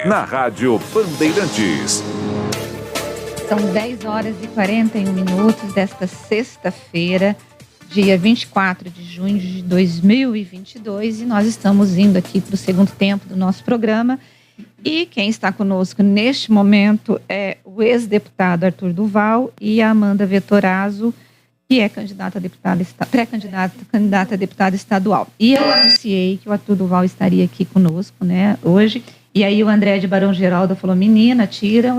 Na Rádio Bandeirantes. São 10 horas e 41 minutos desta sexta-feira, dia 24 de junho de 2022, e nós estamos indo aqui para o segundo tempo do nosso programa. E quem está conosco neste momento é o ex-deputado Arthur Duval e a Amanda Vettorazzo, que é candidata a deputada estadual. E eu anunciei que o Arthur Duval estaria aqui conosco, né, hoje. E aí o André de Barão Geraldo falou: menina, tira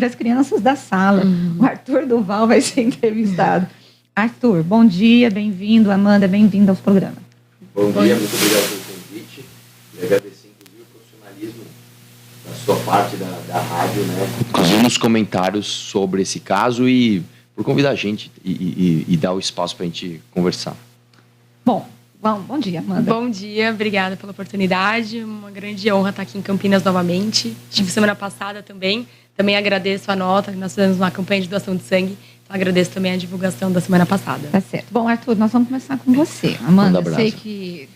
as crianças da sala. O Arthur Duval vai ser entrevistado. Arthur, bom dia, bem-vindo. Amanda, bem-vinda ao programa. Bom dia, muito obrigado pelo convite. E agradecer, inclusive, o profissionalismo da sua parte da rádio, né? Inclusive nos comentários sobre esse caso e por convidar a gente e dar o espaço para a gente conversar. Bom dia, Amanda. Bom dia, obrigada pela oportunidade. Uma grande honra estar aqui em Campinas novamente. Estive semana passada também. Também agradeço a nota, que nós fizemos uma campanha de doação de sangue. Então agradeço também a divulgação da semana passada. Tá certo. Bom, Arthur, nós vamos começar com você. Amanda, eu sei que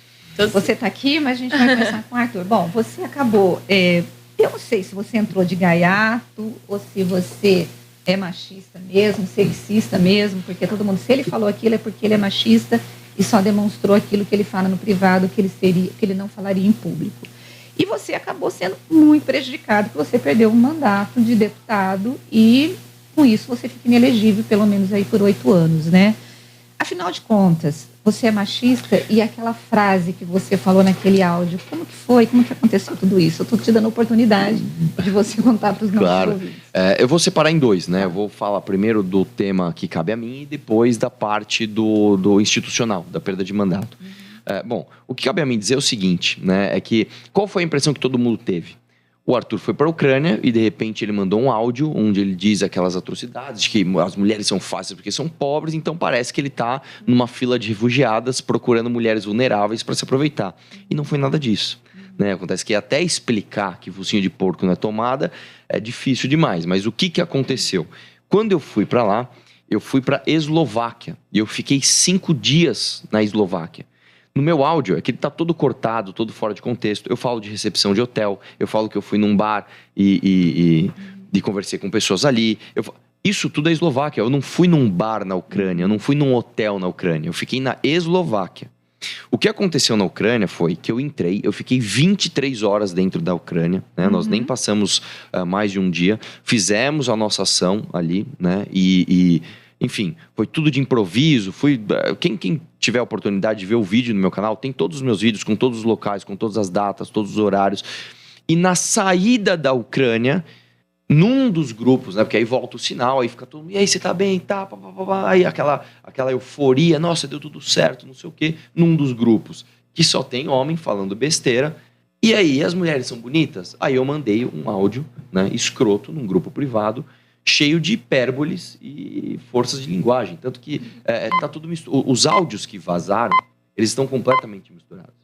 você está aqui, mas a gente vai começar com o Arthur. Bom, você acabou... eu não sei se você entrou de gaiato ou se você é machista mesmo, sexista mesmo, porque todo mundo, se ele falou aquilo é porque ele é machista e só demonstrou aquilo que ele fala no privado, que ele não falaria em público. E você acabou sendo muito prejudicado, porque você perdeu um mandato de deputado e, com isso, você fica inelegível, pelo menos aí por 8 anos, né? Afinal de contas, você é machista e aquela frase que você falou naquele áudio, como que foi? Como que aconteceu tudo isso? Eu estou te dando a oportunidade de você contar para os nossos ouvintes. Eu vou separar em dois, né? Eu vou falar primeiro do tema que cabe a mim e depois da parte do institucional, da perda de mandato. Bom, o que cabe a mim dizer é o seguinte, né? É que qual foi a impressão que todo mundo teve? O Arthur foi para a Ucrânia e, de repente, ele mandou um áudio onde ele diz aquelas atrocidades, de que as mulheres são fáceis porque são pobres, então parece que ele está numa fila de refugiadas procurando mulheres vulneráveis para se aproveitar. E não foi nada disso. Né? Acontece que até explicar que focinho de porco não é tomada é difícil demais. Mas o que aconteceu? Quando eu fui para lá, eu fui para a Eslováquia e eu fiquei 5 dias na Eslováquia. No meu áudio, é que ele tá todo cortado, todo fora de contexto. Eu falo de recepção de hotel, eu falo que eu fui num bar e conversei com pessoas ali. Isso tudo é Eslováquia. Eu não fui num bar na Ucrânia, eu não fui num hotel na Ucrânia. Eu fiquei na Eslováquia. O que aconteceu na Ucrânia foi que eu fiquei 23 horas dentro da Ucrânia, né? Nós nem passamos mais de um dia. Fizemos a nossa ação ali, né? Enfim, foi tudo de improviso. Quem tiver a oportunidade de ver o vídeo no meu canal, tem todos os meus vídeos com todos os locais, com todas as datas, todos os horários. E na saída da Ucrânia, num dos grupos, né? Porque aí volta o sinal, aí fica todo mundo, e aí, você tá bem? Tá, aí aquela euforia, nossa, deu tudo certo, não sei o quê. Num dos grupos, que só tem homem falando besteira. E aí, as mulheres são bonitas? Aí eu mandei um áudio, né, escroto, num grupo privado, cheio de hipérboles e forças de linguagem. Tanto que tá tudo misturado. Os áudios que vazaram, eles estão completamente misturados.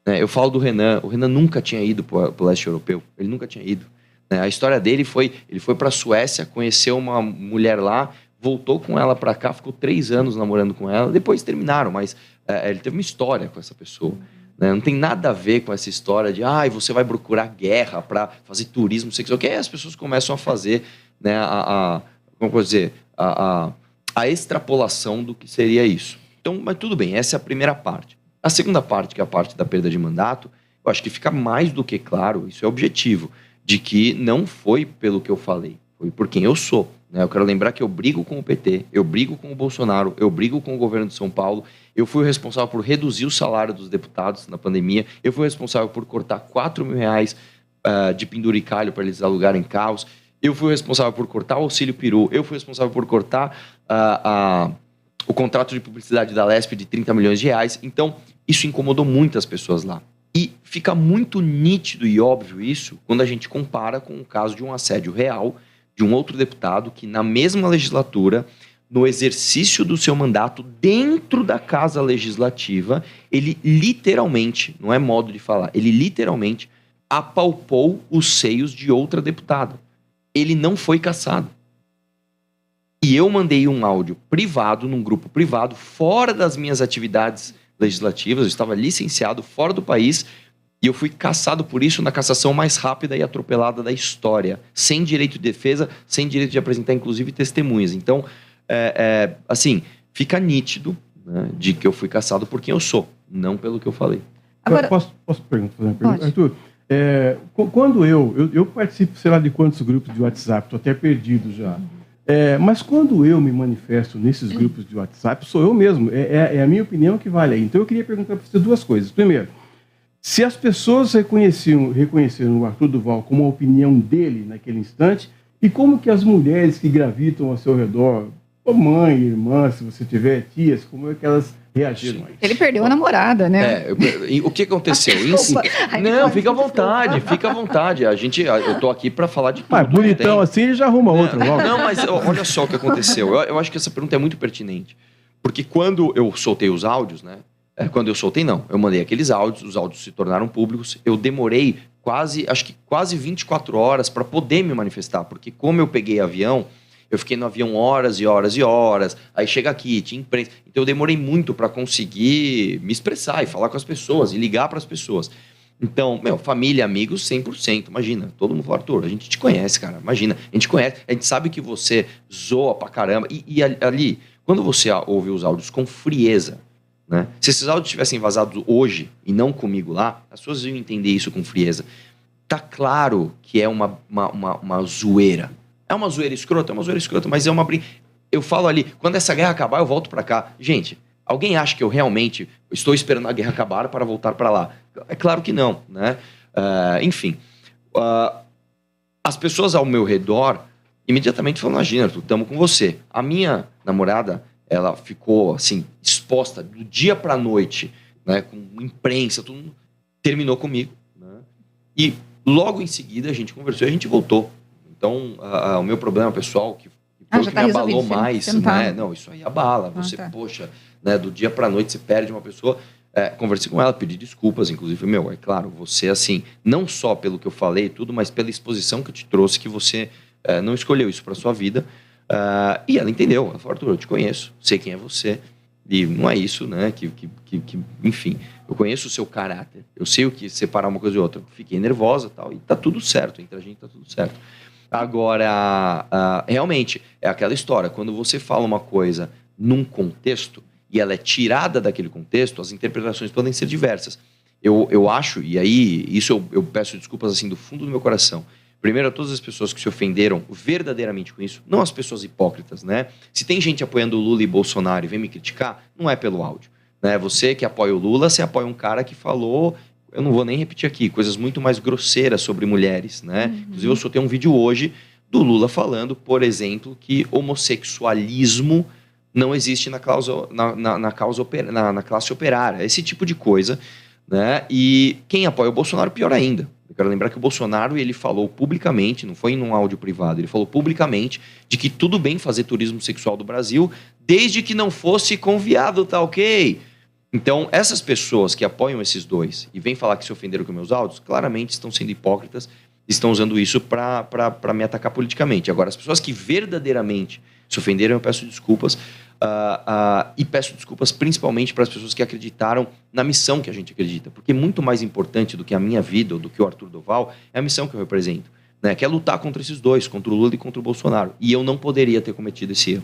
Eu falo do Renan. O Renan nunca tinha ido para o leste europeu. Ele nunca tinha ido. A história dele foi... Ele foi para a Suécia, conheceu uma mulher lá, voltou com ela para cá, ficou 3 anos namorando com ela. Depois terminaram, mas ele teve uma história com essa pessoa. Não tem nada a ver com essa história de você vai procurar guerra para fazer turismo sexual. Que aí as pessoas começam a fazer... Né, como posso dizer, a extrapolação do que seria isso. Então, mas tudo bem, essa é a primeira parte. A segunda parte, que é a parte da perda de mandato, eu acho que fica mais do que claro, isso é objetivo, de que não foi pelo que eu falei, foi por quem eu sou. Né? Eu quero lembrar que eu brigo com o PT, eu brigo com o Bolsonaro, eu brigo com o governo de São Paulo, eu fui o responsável por reduzir o salário dos deputados na pandemia, eu fui o responsável por cortar R$4.000 de penduricalho para eles alugarem carros. Eu fui responsável por cortar o auxílio peru. Eu fui responsável por cortar o contrato de publicidade da Lesp de R$30 milhões. Então, isso incomodou muitas pessoas lá. E fica muito nítido e óbvio isso quando a gente compara com o caso de um assédio real de um outro deputado que, na mesma legislatura, no exercício do seu mandato dentro da Casa Legislativa, ele literalmente, não é modo de falar, ele literalmente apalpou os seios de outra deputada. Ele não foi cassado. E eu mandei um áudio privado, num grupo privado, fora das minhas atividades legislativas, eu estava licenciado fora do país, E eu fui cassado por isso na cassação mais rápida e atropelada da história. Sem direito de defesa, sem direito de apresentar, inclusive, testemunhas. Então, assim, fica nítido, né, de que eu fui cassado por quem eu sou, não pelo que eu falei. Agora, fazer uma pergunta? Arthur, quando eu participo, sei lá, de quantos grupos de WhatsApp, estou até perdido já. Mas quando eu me manifesto nesses grupos de WhatsApp, sou eu mesmo. É a minha opinião que vale aí. Então, eu queria perguntar para você duas coisas. Primeiro, se as pessoas reconheceram o Arthur Duval como a opinião dele naquele instante, e como que as mulheres que gravitam ao seu redor, mãe, irmã, se você tiver tias, como é que elas reagiram a isso? Ele perdeu a namorada, né? O que aconteceu? Não, fica à vontade. Eu tô aqui para falar de tudo. Mas bonitão assim, ele já arruma outra logo. Não, mas olha só o que aconteceu. Eu acho que essa pergunta é muito pertinente. Porque quando eu soltei os áudios, né? Quando eu soltei, não. Eu mandei aqueles áudios, os áudios se tornaram públicos. Eu demorei quase 24 horas para poder me manifestar. Porque como eu peguei avião, eu fiquei no avião horas e horas e horas. Aí chega aqui, tinha imprensa. Então eu demorei muito para conseguir me expressar e falar com as pessoas e ligar para as pessoas. Então, família, amigos, 100%. Imagina, todo mundo fala, Arthur, a gente te conhece, cara. Imagina, a gente conhece, a gente sabe que você zoa pra caramba. E ali, quando você ouve os áudios com frieza, né? Se esses áudios tivessem vazado hoje e não comigo lá, as pessoas iam entender isso com frieza. Tá claro que é uma zoeira. É uma zoeira escrota, mas é uma brincadeira. Eu falo ali, quando essa guerra acabar, eu volto pra cá. Gente, alguém acha que eu realmente estou esperando a guerra acabar para voltar pra lá? É claro que não, né? Enfim, as pessoas ao meu redor imediatamente falam, imagina, Arthur, estamos com você. A minha namorada, ela ficou, assim, exposta do dia pra noite, né, com imprensa, tudo mundo terminou comigo, né? E logo em seguida a gente conversou e a gente voltou. Então, o meu problema pessoal, que foi o que me abalou mais, né? Não, isso aí abala. Você, poxa, né, do dia pra noite você perde uma pessoa. Conversei com ela, pedi desculpas, inclusive, é claro, você, assim, não só pelo que eu falei e tudo, mas pela exposição que eu te trouxe, que você não escolheu isso pra sua vida. E ela entendeu, ela falou, Arthur, eu te conheço, sei quem é você, e não é isso, né, enfim, eu conheço o seu caráter, eu sei o que separar uma coisa de outra, fiquei nervosa e tal, e tá tudo certo, entre a gente tá tudo certo. Agora, realmente, é aquela história, quando você fala uma coisa num contexto, e ela é tirada daquele contexto, as interpretações podem ser diversas. Eu acho, e aí, isso eu peço desculpas, assim, do fundo do meu coração, primeiro, a todas as pessoas que se ofenderam verdadeiramente com isso, não as pessoas hipócritas, né? Se tem gente apoiando o Lula e Bolsonaro e vem me criticar, não é pelo áudio, né? Você que apoia o Lula, você apoia um cara que falou, eu não vou nem repetir aqui, coisas muito mais grosseiras sobre mulheres, né? Inclusive, eu soltei um vídeo hoje do Lula falando, por exemplo, que homossexualismo não existe na classe operária, esse tipo de coisa, né? E quem apoia o Bolsonaro, pior ainda. Eu quero lembrar que o Bolsonaro, ele falou publicamente, não foi em um áudio privado, ele falou publicamente de que tudo bem fazer turismo sexual do Brasil, desde que não fosse com viado, tá ok? Então, essas pessoas que apoiam esses dois e vêm falar que se ofenderam com meus áudios, claramente estão sendo hipócritas, estão usando isso para me atacar politicamente. Agora, as pessoas que verdadeiramente se ofenderam, eu peço desculpas, e peço desculpas principalmente para as pessoas que acreditaram na missão que a gente acredita, porque muito mais importante do que a minha vida ou do que o Arthur Duval é a missão que eu represento, né? Que é lutar contra esses dois, contra o Lula e contra o Bolsonaro, e eu não poderia ter cometido esse erro,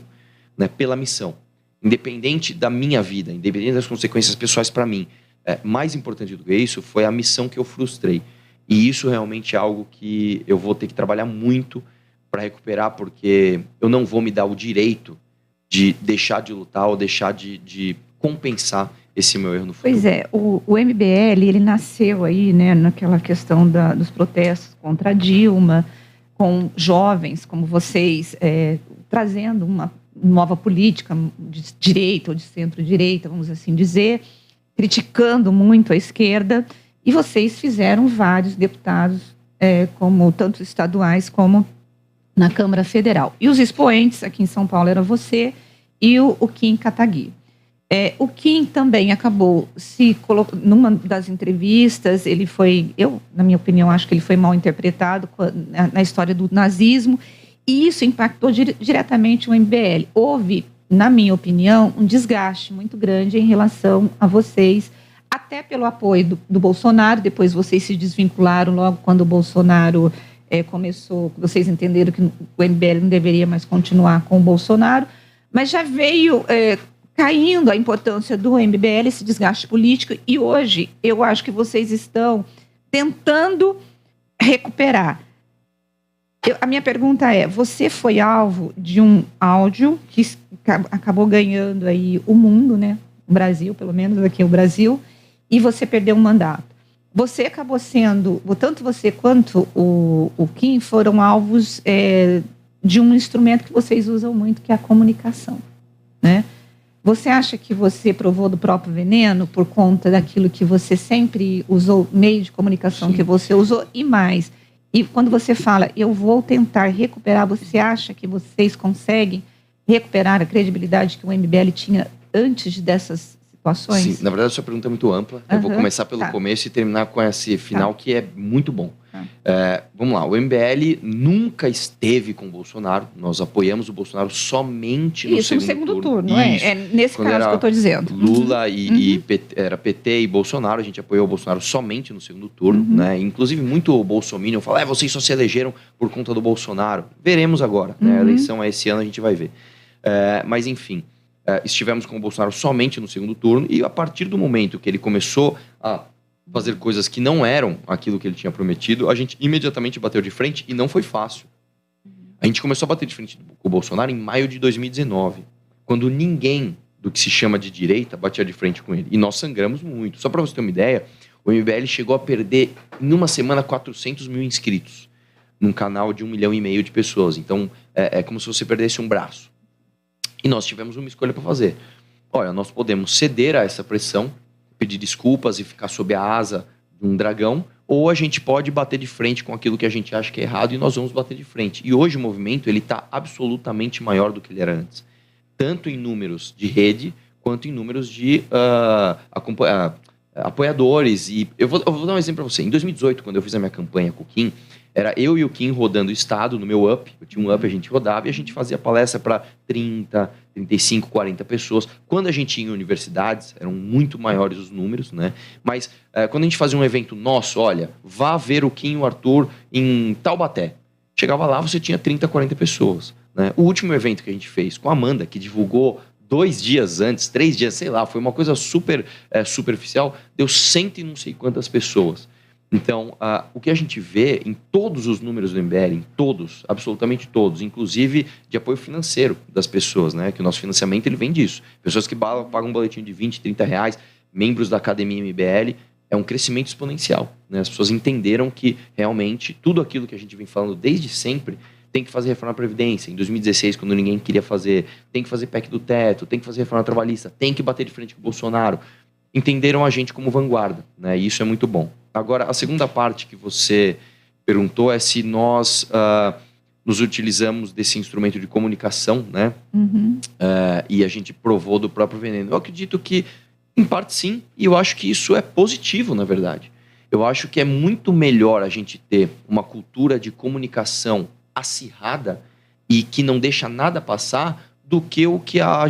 né? Pela missão, independente da minha vida, independente das consequências pessoais para mim, mais importante do que isso foi a missão que eu frustrei, e isso realmente é algo que eu vou ter que trabalhar muito para recuperar, porque eu não vou me dar o direito de deixar de lutar ou deixar de compensar esse meu erro no futuro. Pois é, o MBL, ele nasceu aí, né, naquela questão dos protestos contra a Dilma, com jovens como vocês, trazendo uma nova política de direita ou de centro-direita, vamos assim dizer, criticando muito a esquerda, e vocês fizeram vários deputados, como tanto estaduais como na Câmara Federal. E os expoentes aqui em São Paulo era você e o Kim Kataguiri. O Kim também acabou se colocando, numa das entrevistas, ele foi, na minha opinião, acho que ele foi mal interpretado na história do nazismo, e isso impactou diretamente o MBL. Houve, na minha opinião, um desgaste muito grande em relação a vocês, até pelo apoio do Bolsonaro. Depois vocês se desvincularam logo quando o Bolsonaro começou, vocês entenderam que o MBL não deveria mais continuar com o Bolsonaro, mas já veio caindo a importância do MBL, esse desgaste político, e hoje eu acho que vocês estão tentando recuperar. A minha pergunta é, você foi alvo de um áudio que acabou ganhando aí o mundo, né? O Brasil, pelo menos aqui é o Brasil, e você perdeu um mandato. Você acabou sendo, tanto você quanto o Kim foram alvos de um instrumento que vocês usam muito, que é a comunicação, né? Você acha que você provou do próprio veneno por conta daquilo que você sempre usou, meio de comunicação que você usou e mais? E quando você fala, eu vou tentar recuperar, você acha que vocês conseguem recuperar a credibilidade que o MBL tinha antes dessas situações? Sim, na verdade a sua pergunta é muito ampla. Eu vou começar pelo começo e terminar com esse final que é muito bom. Vamos lá, o MBL nunca esteve com o Bolsonaro, nós apoiamos o Bolsonaro somente no segundo turno. Nesse caso que eu estou dizendo. Lula e era PT e Bolsonaro, a gente apoiou o Bolsonaro somente no segundo turno, né? Inclusive muito bolsominion fala, vocês só se elegeram por conta do Bolsonaro. Veremos agora, né? A eleição é esse ano, a gente vai ver. Mas enfim, estivemos com o Bolsonaro somente no segundo turno, e a partir do momento que ele começou a fazer coisas que não eram aquilo que ele tinha prometido, a gente imediatamente bateu de frente, e não foi fácil. A gente começou a bater de frente com o Bolsonaro em maio de 2019, quando ninguém do que se chama de direita batia de frente com ele. E nós sangramos muito. Só para você ter uma ideia, o MBL chegou a perder, em uma semana, 400 mil inscritos, num canal de 1,5 milhão de pessoas. Então, é como se você perdesse um braço. E nós tivemos uma escolha para fazer. Olha, nós podemos ceder a essa pressão, pedir desculpas e ficar sob a asa de um dragão, ou a gente pode bater de frente com aquilo que a gente acha que é errado, e nós vamos bater de frente. E hoje o movimento está absolutamente maior do que ele era antes. Tanto em números de rede, quanto em números de apoiadores. E eu vou dar um exemplo para você. Em 2018, quando eu fiz a minha campanha com o Kim, era eu e o Kim rodando o estado no meu up. Eu tinha um up, a gente rodava e a gente fazia palestra para 30, 35, 40 pessoas. Quando a gente ia em universidades, eram muito maiores os números, né? Mas quando a gente fazia um evento nosso, olha, vá ver o Kim e o Arthur em Taubaté. Chegava lá, você tinha 30, 40 pessoas, né? O último evento que a gente fez com a Amanda, que divulgou 2 dias antes, 3 dias, sei lá, foi uma coisa super superficial, deu 100 e não sei quantas pessoas. Então, o que a gente vê em todos os números do MBL, em todos, absolutamente todos, inclusive de apoio financeiro das pessoas, né? Que o nosso financiamento ele vem disso. Pessoas que pagam um boletim de 20, 30 reais, membros da Academia MBL, é um crescimento exponencial, né? As pessoas entenderam que realmente tudo aquilo que a gente vem falando desde sempre tem que fazer reforma da Previdência. Em 2016, quando ninguém queria fazer, tem que fazer PEC do teto, tem que fazer reforma trabalhista, tem que bater de frente com o Bolsonaro. Entenderam a gente como vanguarda, né? E isso é muito bom. Agora, a segunda parte que você perguntou é se nós nos utilizamos desse instrumento de comunicação, né? E a gente provou do próprio veneno. Eu acredito que, em parte, sim, e eu acho que isso é positivo, na verdade. Eu acho que é muito melhor a gente ter uma cultura de comunicação acirrada e que não deixa nada passar do que o que a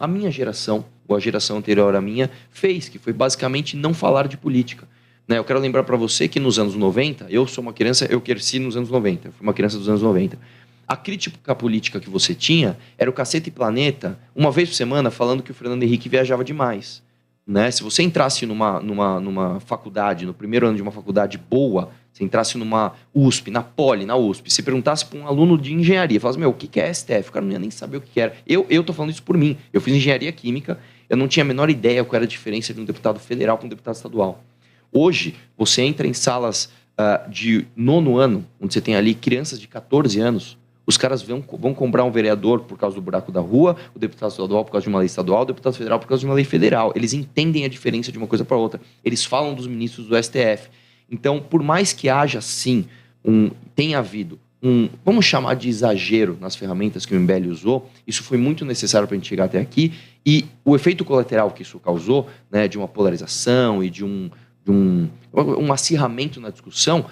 minha geração, ou a geração anterior à minha, fez, que foi basicamente não falar de política. Eu quero lembrar para você que nos anos 90, eu sou uma criança, eu cresci nos anos 90, eu fui uma criança dos anos 90. A crítica política que você tinha era o Cacete e Planeta, uma vez por semana, falando que o Fernando Henrique viajava demais. Né? Se você entrasse numa faculdade, no primeiro ano de uma faculdade boa, se entrasse numa USP, na Poli, na USP, se perguntasse para um aluno de engenharia, falasse, o que é STF? O cara não ia nem saber o que era. Eu tô falando isso por mim. Eu fiz engenharia química, eu não tinha a menor ideia qual era a diferença de um deputado federal com um deputado estadual. Hoje, você entra em salas de 9º ano, onde você tem ali crianças de 14 anos, os caras vão comprar um vereador por causa do buraco da rua, o deputado estadual por causa de uma lei estadual, o deputado federal por causa de uma lei federal. Eles entendem a diferença de uma coisa para outra. Eles falam dos ministros do STF. Então, por mais que haja, sim, tenha havido vamos chamar de exagero nas ferramentas que o MBL usou, isso foi muito necessário para a gente chegar até aqui, e o efeito colateral que isso causou, né, de uma polarização e de um acirramento na discussão,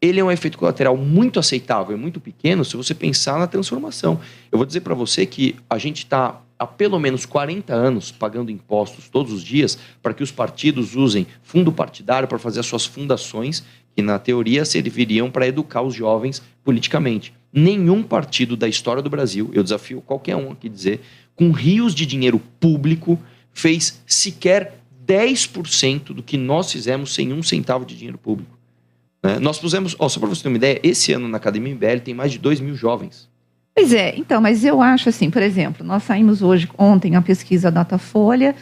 ele é um efeito colateral muito aceitável e muito pequeno se você pensar na transformação. Eu vou dizer para você que a gente está há pelo menos 40 anos pagando impostos todos os dias para que os partidos usem fundo partidário para fazer as suas fundações, que na teoria serviriam para educar os jovens politicamente. Nenhum partido da história do Brasil, eu desafio qualquer um aqui dizer, com rios de dinheiro público, fez sequer 10% do que nós fizemos sem 1 centavo de dinheiro público. Nós pusemos, só para você ter uma ideia, esse ano na Academia MBL tem mais de 2 mil jovens. Pois é, então, mas eu acho assim, por exemplo, nós saímos ontem a pesquisa Datafolha,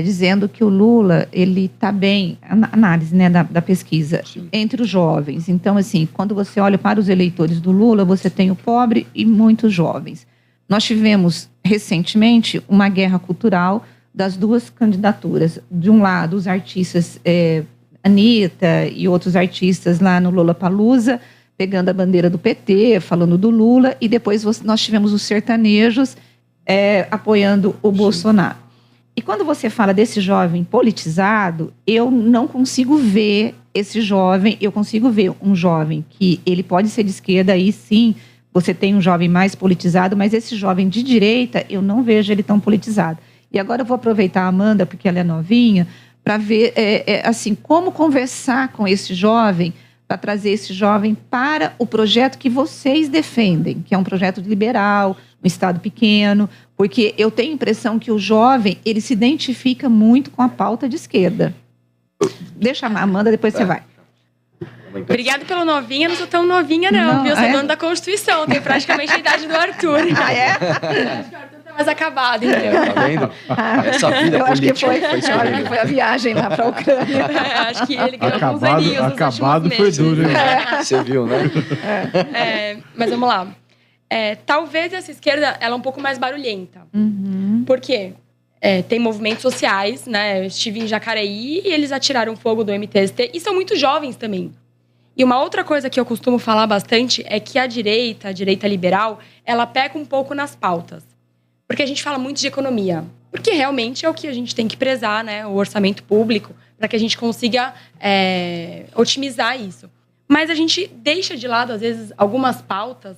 dizendo que o Lula, ele está bem, análise, né, da pesquisa, sim, entre os jovens. Então, assim, quando você olha para os eleitores do Lula, você tem o pobre e muitos jovens. Nós tivemos, recentemente, uma guerra cultural das duas candidaturas. De um lado, os artistas Anitta e outros artistas lá no Lollapalooza, pegando a bandeira do PT, falando do Lula, e depois nós tivemos os sertanejos apoiando o sim, Bolsonaro. E quando você fala desse jovem politizado, eu não consigo ver esse jovem, eu consigo ver um jovem que ele pode ser de esquerda, aí sim, você tem um jovem mais politizado, mas esse jovem de direita, eu não vejo ele tão politizado. E agora eu vou aproveitar a Amanda, porque ela é novinha, para ver assim, como conversar com esse jovem, para trazer esse jovem para o projeto que vocês defendem, que é um projeto liberal, um Estado pequeno, porque eu tenho a impressão que o jovem, ele se identifica muito com a pauta de esquerda. Deixa a Amanda, depois você vai. Obrigada pelo novinha, não sou tão novinha não, viu? Eu sou dona da Constituição, tenho praticamente a idade do Arthur. Ah, é? Acho que o Arthur tá mais acabado, então. Tá vendo? Essa vida política foi a viagem lá para a Ucrânia. Acho que ele ganhou alguns aninhos nos acabado foi meses. duro, hein? Você viu, né? Mas vamos lá. Talvez essa esquerda, ela é um pouco mais barulhenta. Uhum. Por quê? Tem movimentos sociais, né? Eu estive em Jacareí e eles atiraram fogo do MTST e são muito jovens também. E uma outra coisa que eu costumo falar bastante é que a direita liberal, ela peca um pouco nas pautas. Porque a gente fala muito de economia. Porque realmente é o que a gente tem que prezar, né? O orçamento público, para que a gente consiga otimizar isso. Mas a gente deixa de lado, às vezes, algumas pautas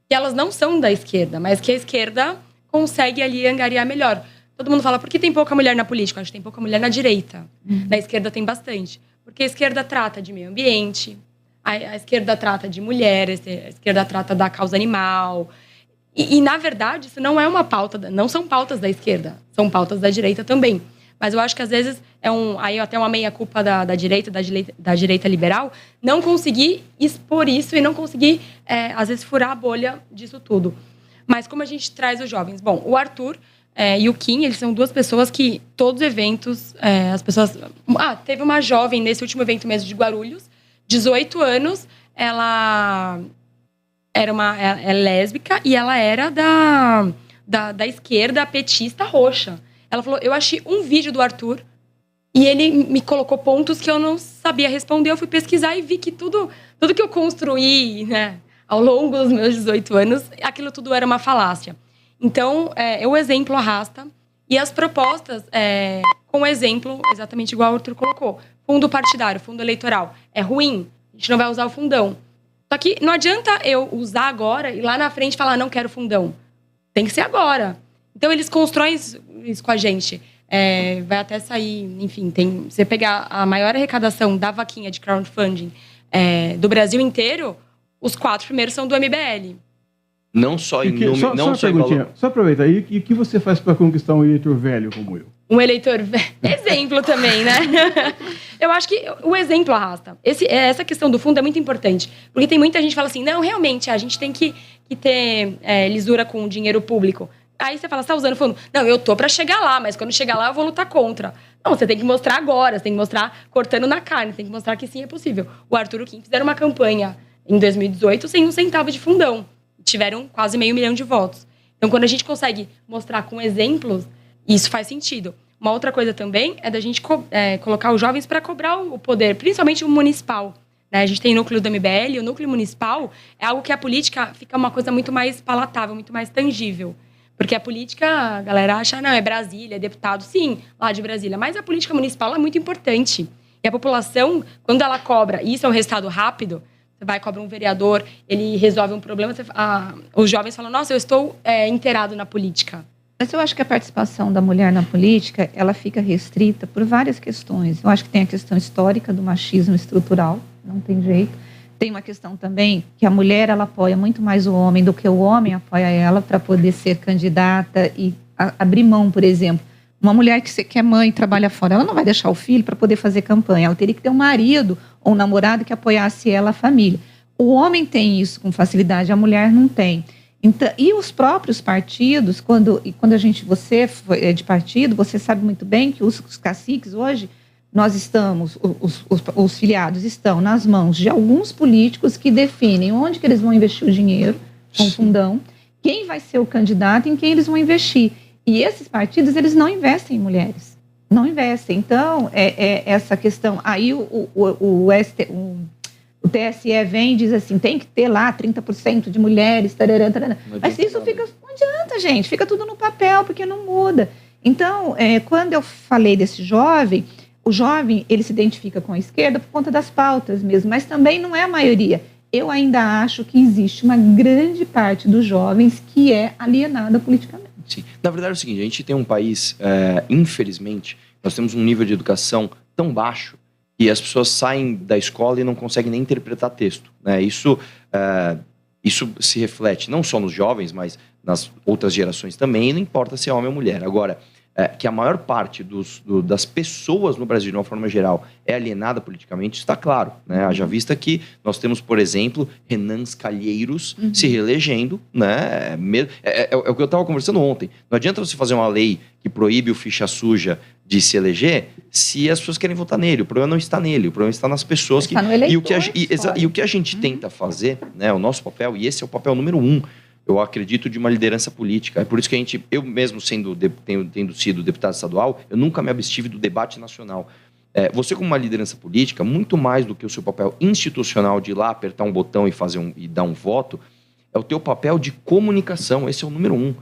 que elas não são da esquerda, mas que a esquerda consegue ali angariar melhor. Todo mundo fala, por que tem pouca mulher na política? Acho que tem pouca mulher na direita. Uhum. Na esquerda tem bastante. Porque a esquerda trata de meio ambiente, a esquerda trata de mulheres, a esquerda trata da causa animal. E na verdade, isso não é uma pauta, não são pautas da esquerda, são pautas da direita também. Mas eu acho que às vezes aí até uma meia-culpa da direita liberal, não conseguir expor isso e não conseguir, às vezes, furar a bolha disso tudo. Mas como a gente traz os jovens? Bom, o Arthur e o Kim, eles são duas pessoas que, todos os eventos, as pessoas... teve uma jovem nesse último evento mesmo de Guarulhos, 18 anos, ela é lésbica e ela era da esquerda petista roxa. Ela falou, eu achei um vídeo do Arthur e ele me colocou pontos que eu não sabia responder. Eu fui pesquisar e vi que tudo que eu construí, né, ao longo dos meus 18 anos, aquilo tudo era uma falácia. Então, o exemplo arrasta e as propostas com exemplo, exatamente igual o Arthur colocou. Fundo partidário, fundo eleitoral, é ruim, a gente não vai usar o fundão. Só que não adianta eu usar agora e lá na frente falar, não quero fundão. Tem que ser agora. Então, eles constroem isso com a gente. Vai até sair, enfim, você pegar a maior arrecadação da vaquinha de crowdfunding do Brasil inteiro, os 4 primeiros são do MBL. Não só em número, não só em valor. Só aproveita, e o que você faz para conquistar um eleitor velho como eu? Um eleitor velho. Exemplo também, né? Eu acho que o exemplo arrasta. Essa questão do fundo é muito importante. Porque tem muita gente que fala assim, não, realmente, a gente tem que ter lisura com o dinheiro público. Aí você fala, você tá usando fundo? Não, eu tô pra chegar lá, mas quando chegar lá eu vou lutar contra. Não, você tem que mostrar agora, você tem que mostrar cortando na carne, você tem que mostrar que sim, é possível. O Arthur e o Kim fizeram uma campanha em 2018 sem 1 centavo de fundão. Tiveram quase 500 mil de votos. Então, quando a gente consegue mostrar com exemplos, isso faz sentido. Uma outra coisa também é da gente colocar os jovens para cobrar o poder, principalmente o municipal. Né? A gente tem núcleo do MBL, o núcleo municipal é algo que a política fica uma coisa muito mais palatável, muito mais tangível. Porque a política, a galera acha, não, é Brasília, é deputado, sim, lá de Brasília. Mas a política municipal é muito importante. E a população, quando ela cobra, e isso é um resultado rápido, Você vai, cobra um vereador, ele resolve um problema, os jovens falam, nossa, eu estou inteirado na política. Mas eu acho que a participação da mulher na política, ela fica restrita por várias questões. Eu acho que tem a questão histórica do machismo estrutural, não tem jeito. Tem uma questão também que a mulher, ela apoia muito mais o homem do que o homem apoia ela para poder ser candidata e abrir mão, por exemplo. Uma mulher que é mãe e trabalha fora, ela não vai deixar o filho para poder fazer campanha. Ela teria que ter um marido ou um namorado que apoiasse ela, a família. O homem tem isso com facilidade, a mulher não tem. Então, e os próprios partidos, quando você é de partido, você sabe muito bem que os caciques hoje, nós estamos, os filiados estão nas mãos de alguns políticos que definem onde que eles vão investir o dinheiro, com o fundão, quem vai ser o candidato, em quem eles vão investir. E esses partidos, eles não investem em mulheres. Não investem. Então, essa questão. Aí o TSE vem e diz assim, tem que ter lá 30% de mulheres, tarará, tarará. Mas isso fica... Não adianta, gente. Fica tudo no papel, porque não muda. Então, quando eu falei desse jovem, o jovem, ele se identifica com a esquerda por conta das pautas mesmo, mas também não é a maioria. Eu ainda acho que existe uma grande parte dos jovens que é alienada politicamente. Sim. Na verdade é o seguinte, a gente tem um país, infelizmente, nós temos um nível de educação tão baixo que as pessoas saem da escola e não conseguem nem interpretar texto, né? Isso se reflete não só nos jovens, mas nas outras gerações também, e não importa se é homem ou mulher. Agora, que a maior parte das pessoas no Brasil, de uma forma geral, é alienada politicamente, está claro, né? Haja vista que nós temos, por exemplo, Renan Calheiros se reelegendo, né? É o que eu estava conversando ontem. Não adianta você fazer uma lei que proíbe o ficha suja de se eleger se as pessoas querem votar nele. O problema não está nele, o problema está nas pessoas que... E o que a gente tenta fazer, né? O nosso papel, e esse é o papel número 1, eu acredito, de uma liderança política. É por isso que eu mesmo tendo sido deputado estadual, eu nunca me abstive do debate nacional. Você, como uma liderança política, muito mais do que o seu papel institucional de ir lá apertar um botão e dar um voto, é o teu papel de comunicação. Esse é o número 1.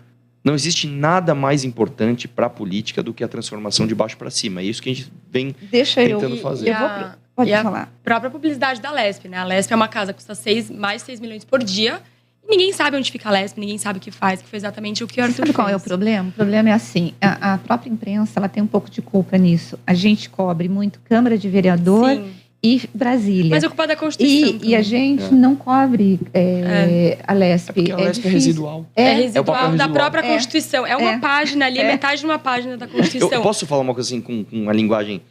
Não existe nada mais importante para a política do que a transformação de baixo para cima. É isso que a gente vem tentando fazer. Pode falar. A própria publicidade da Lesp, né? A Lesp é uma casa que custa mais 6 milhões por dia. Ninguém sabe onde fica a Lesp, ninguém sabe o que faz, que foi exatamente o que o Arthur fez. Sabe qual é o problema? O problema é assim, a própria imprensa, ela tem um pouco de culpa nisso. A gente cobre muito Câmara de Vereador e Brasília. Mas é culpa da Constituição. E a gente não cobre a Lesp. Porque a Lesp é residual. É residual da própria Constituição. É uma página ali, metade de uma página da Constituição. Eu posso falar uma coisa assim, com uma linguagem...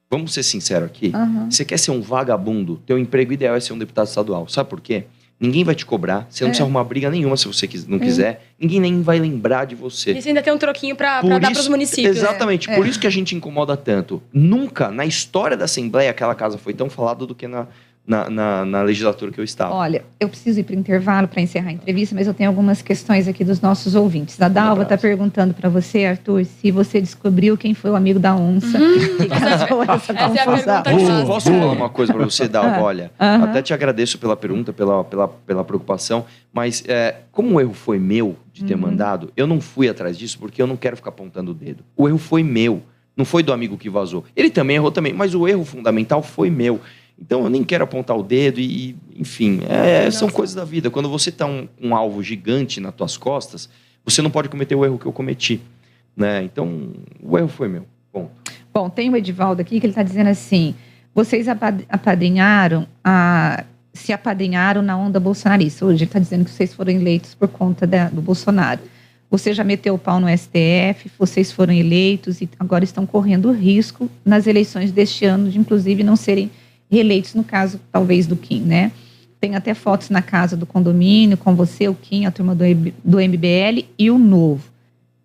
Vamos ser sinceros aqui. Você quer ser um vagabundo, teu emprego ideal é ser um deputado estadual. Sabe por quê? Ninguém vai te cobrar, você não precisa arrumar briga nenhuma se você não quiser, ninguém nem vai lembrar de você. E você ainda tem um troquinho para dar para os municípios. Exatamente, por isso que a gente incomoda tanto. Nunca, na história da Assembleia, aquela casa foi tão falada do que na legislatura que eu estava. Olha, eu preciso ir para o intervalo para encerrar a entrevista, mas eu tenho algumas questões aqui dos nossos ouvintes. A Dalva está perguntando para você, Arthur, se você descobriu quem foi o amigo da onça. Essa é a pergunta. Posso falar uma coisa para você, Dalva? Olha, até te agradeço pela pergunta, pela preocupação, mas como o erro foi meu de ter mandado, eu não fui atrás disso porque eu não quero ficar apontando o dedo. O erro foi meu, não foi do amigo que vazou. Ele também errou também, mas o erro fundamental foi meu. Então, eu nem quero apontar o dedo e enfim, são coisas da vida. Quando você está um alvo gigante nas tuas costas, você não pode cometer o erro que eu cometi, né? Então, o erro foi meu. Bom, tem o Edivaldo aqui que ele está dizendo assim, vocês se apadrinharam na onda bolsonarista. Hoje ele está dizendo que vocês foram eleitos por conta do Bolsonaro. Você já meteu o pau no STF, vocês foram eleitos e agora estão correndo risco nas eleições deste ano de, inclusive, não serem reeleitos, no caso, talvez, do Kim, né? Tem até fotos na casa do condomínio com você, o Kim, a turma do MBL e o Novo.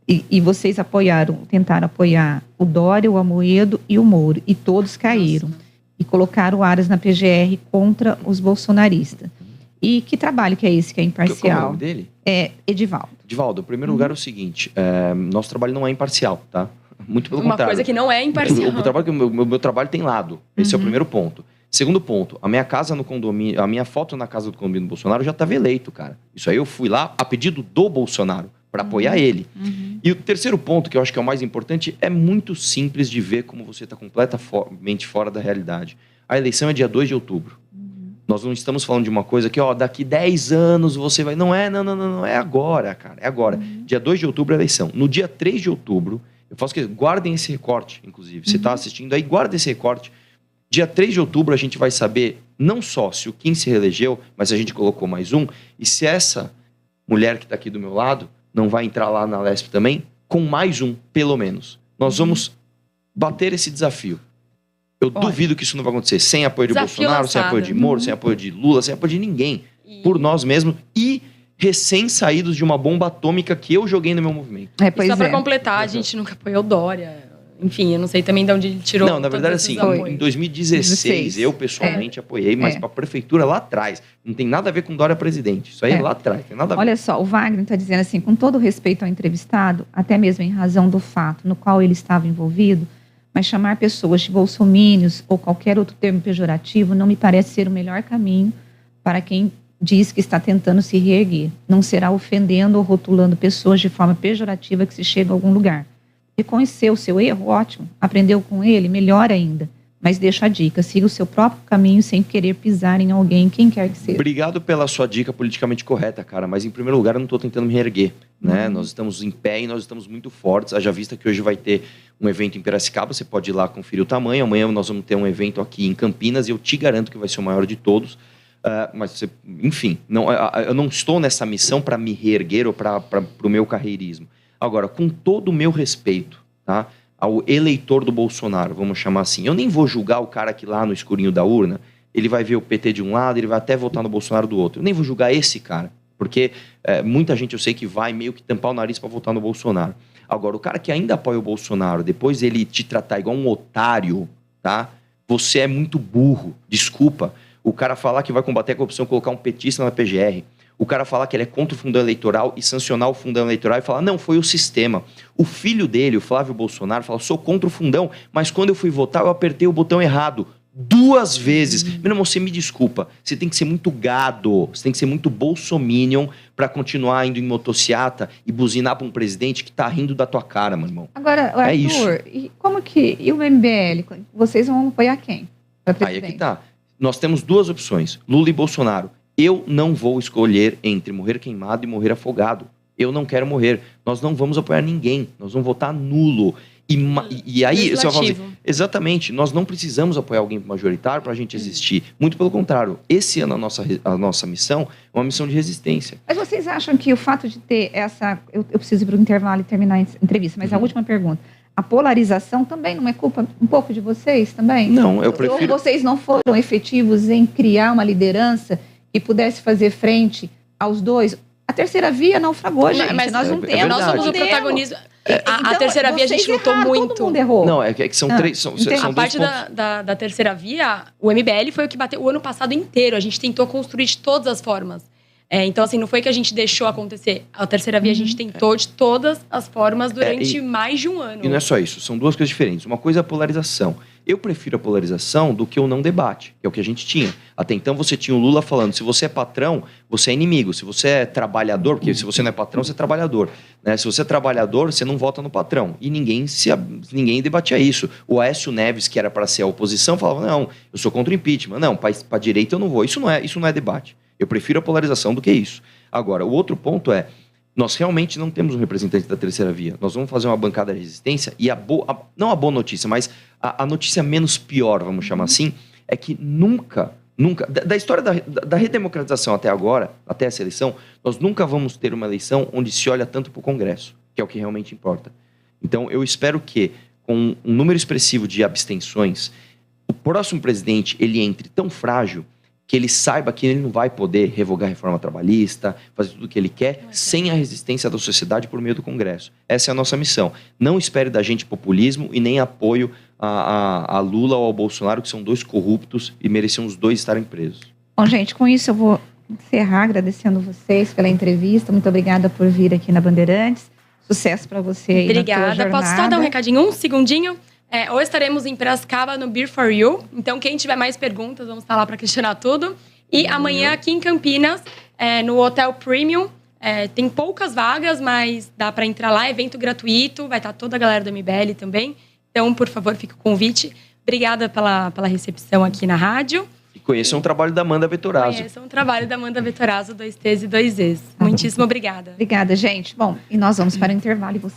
E vocês tentaram apoiar o Dória, o Amoedo e o Moro. E todos caíram. E colocaram Aras na PGR contra os bolsonaristas. E que trabalho que é esse, que é imparcial? Qual é o nome dele? Edivaldo. Edivaldo, em primeiro lugar é o seguinte, nosso trabalho não é imparcial, tá? Muito pelo contrário. Uma coisa que não é imparcial. O meu trabalho tem lado. Esse é o primeiro ponto. Segundo ponto, a minha casa no condomínio, a minha foto na casa do condomínio do Bolsonaro já estava eleito, cara. Isso aí eu fui lá a pedido do Bolsonaro, para apoiar ele. E o terceiro ponto, que eu acho que é o mais importante, é muito simples de ver como você está completamente fora da realidade. A eleição é dia 2 de outubro. Nós não estamos falando de uma coisa que, daqui 10 anos você vai... Não, é agora, cara, é agora. Dia 2 de outubro é a eleição. No dia 3 de outubro, eu faço que guardem esse recorte, inclusive. Você está assistindo aí, guarda esse recorte. Dia 3 de outubro a gente vai saber não só se o Kim se reelegeu, mas a gente colocou mais um, e se essa mulher que está aqui do meu lado não vai entrar lá na Lesp também, com mais um, pelo menos. Nós vamos bater esse desafio. Eu duvido que isso não vai acontecer sem apoio de Bolsonaro, sem apoio de Moro, sem apoio de Lula, sem apoio de ninguém. Por nós mesmos e recém-saídos de uma bomba atômica que eu joguei no meu movimento. Só para completar, a gente nunca apoiou Dória. Enfim, eu não sei também de onde ele tirou. Não, na verdade, assim, em 2016 eu pessoalmente apoiei, mas para a prefeitura lá atrás. Não tem nada a ver com Dória presidente. Isso aí é lá atrás. Tem nada a ver. Olha só, o Wagner está dizendo assim, com todo respeito ao entrevistado, até mesmo em razão do fato no qual ele estava envolvido, mas chamar pessoas de bolsomínios ou qualquer outro termo pejorativo não me parece ser o melhor caminho para quem diz que está tentando se reerguer. Não será ofendendo ou rotulando pessoas de forma pejorativa que se chega a algum lugar. Reconheceu o seu erro, ótimo. Aprendeu com ele, melhor ainda. Mas deixa a dica, siga o seu próprio caminho sem querer pisar em alguém, quem quer que seja. Obrigado pela sua dica politicamente correta, cara. Mas em primeiro lugar, eu não estou tentando me reerguer, né? Nós estamos em pé e nós estamos muito fortes. Haja vista que hoje vai ter um evento em Piracicaba, você pode ir lá conferir o tamanho. Amanhã nós vamos ter um evento aqui em Campinas e eu te garanto que vai ser o maior de todos. Mas, enfim, eu não estou nessa missão para me reerguer ou para o meu carreirismo. Agora, com todo o meu respeito, tá? Ao eleitor do Bolsonaro, vamos chamar assim. Eu nem vou julgar o cara que lá no escurinho da urna, ele vai ver o PT de um lado, ele vai até votar no Bolsonaro do outro. Eu nem vou julgar esse cara, porque muita gente eu sei que vai meio que tampar o nariz para votar no Bolsonaro. Agora, o cara que ainda apoia o Bolsonaro, depois ele te tratar igual um otário, tá? Você é muito burro, desculpa. O cara falar que vai combater a corrupção, colocar um petista na PGR. O cara falar que ele é contra o fundão eleitoral e sancionar o fundão eleitoral e falar, não, foi o sistema. O filho dele, o Flávio Bolsonaro, fala, sou contra o fundão, mas quando eu fui votar, eu apertei o botão errado 2 vezes. Meu irmão, você me desculpa, você tem que ser muito gado, você tem que ser muito bolsominion para continuar indo em motociata e buzinar para um presidente que tá rindo da tua cara, meu irmão. Agora, Arthur, isso. E o MBL, vocês vão apoiar quem? Aí é que tá. Nós temos 2 opções, Lula e Bolsonaro. Eu não vou escolher entre morrer queimado e morrer afogado. Eu não quero morrer. Nós não vamos apoiar ninguém. Nós vamos votar nulo. E aí, você vai falar assim, exatamente, nós não precisamos apoiar alguém majoritário para a gente existir. Muito pelo contrário. Esse ano a nossa missão é uma missão de resistência. Mas vocês acham que o fato de ter essa... Eu preciso ir para o intervalo e terminar a entrevista, mas a última pergunta. A polarização também não é culpa um pouco de vocês também? Não, eu prefiro... Ou vocês não foram efetivos em criar uma liderança que pudesse fazer frente aos dois? A terceira via naufragou, gente. Mas nós não temos. Nós somos o protagonismo. A terceira via a gente lutou muito. Todo mundo errou. Não, é que são 3. São a parte da terceira via, o MBL foi o que bateu o ano passado inteiro. A gente tentou construir de todas as formas. Então, assim, não foi que a gente deixou acontecer. A terceira via a gente tentou de todas as formas durante mais de um ano. E não é só isso, são 2 coisas diferentes. Uma coisa é a polarização. Eu prefiro a polarização do que o não debate, que é o que a gente tinha. Até então você tinha o Lula falando, se você é patrão, você é inimigo. Se você é trabalhador, porque se você não é patrão, você é trabalhador. Né? Se você é trabalhador, você não vota no patrão. E ninguém debatia isso. O Aécio Neves, que era para ser a oposição, falava, não, eu sou contra o impeachment. Não, para a direita eu não vou. Isso não é debate. Eu prefiro a polarização do que isso. Agora, o outro ponto é, nós realmente não temos um representante da terceira via. Nós vamos fazer uma bancada de resistência e não a boa notícia, mas a notícia menos pior, vamos chamar assim, é que nunca, da história da redemocratização até agora, até essa eleição, nós nunca vamos ter uma eleição onde se olha tanto para o Congresso, que é o que realmente importa. Então, eu espero que, com um número expressivo de abstenções, o próximo presidente, ele entre tão frágil que ele saiba que ele não vai poder revogar a reforma trabalhista, fazer tudo o que ele quer, sem a resistência da sociedade por meio do Congresso. Essa é a nossa missão. Não espere da gente populismo e nem apoio a Lula ou ao Bolsonaro, que são 2 corruptos e mereciam os 2 estarem presos. Bom, gente, com isso eu vou encerrar agradecendo vocês pela entrevista. Muito obrigada por vir aqui na Bandeirantes. Sucesso para você aí. Obrigada. Posso só dar um recadinho? 1 segundinho? Hoje estaremos em Piracicaba, no Beer for You. Então, quem tiver mais perguntas, vamos estar lá para questionar tudo. E amanhã, aqui em Campinas, no Hotel Premium, tem poucas vagas, mas dá para entrar lá. Evento gratuito, vai estar toda a galera do MBL também. Então, por favor, fica o convite. Obrigada pela recepção aqui na rádio. conheçam o trabalho da Amanda Vettorazzo. Conheçam o trabalho da Amanda Vettorazzo, 2 T's e 2 E's. Muitíssimo obrigada. Obrigada, gente. Bom, e nós vamos para o intervalo e você